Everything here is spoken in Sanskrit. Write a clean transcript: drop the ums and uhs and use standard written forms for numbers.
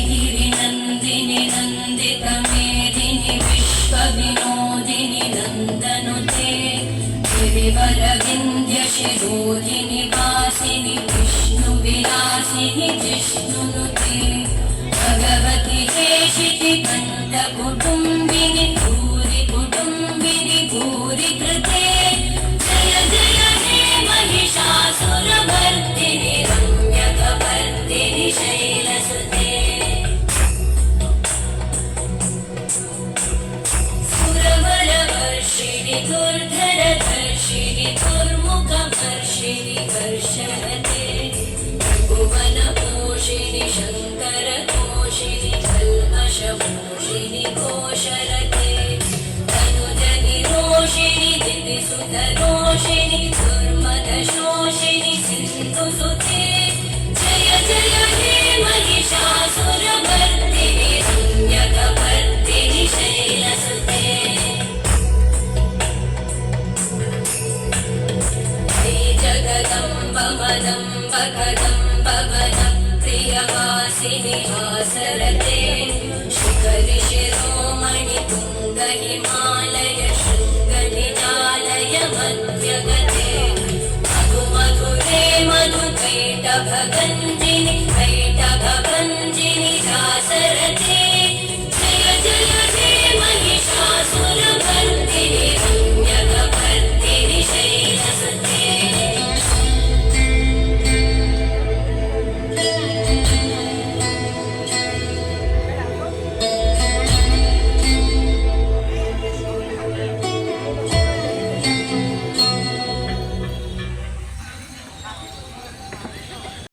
ऐगिरिनन्दिनि नन्दितमेदिनि विश्वविनोदिनि नन्दनुते गिरिवरविन्ध्यशिरोधिनि वासिनि विष्णुविलासिनि जिष्णुनुते भगवति हेशिति कण्ठकुटुम्बिनि भूरि कुटुम्बिनि भूरि कृते जय जय हे महिषासुरमर्दिनि रम्यकपर्दिनि शैलसुते सुरवरवर्षिणि दुर्धरधर्षिणि दुर्मुखवर्षिणि कर्षरते भुवनपोषिणि शङ्करतोषिणि कल्मषपोषिणि घोषरते तनुजनिरोषिणि दितिसुतरोषिणि दुर्मदशोषिणि सिन्धुसुते जय जय हे महिषासुरमर्दिनि रम्यकपर्दिनि शैलसुते हे जगदम्ब मदम्ब कदम्ब वनप्रियवासिनि आसरते शिखरि शिरोमणि तुङ्ग हिमालय शृङ्गनिजालय मध्यगते मधु मधुरे मधुकैटभगञ्जि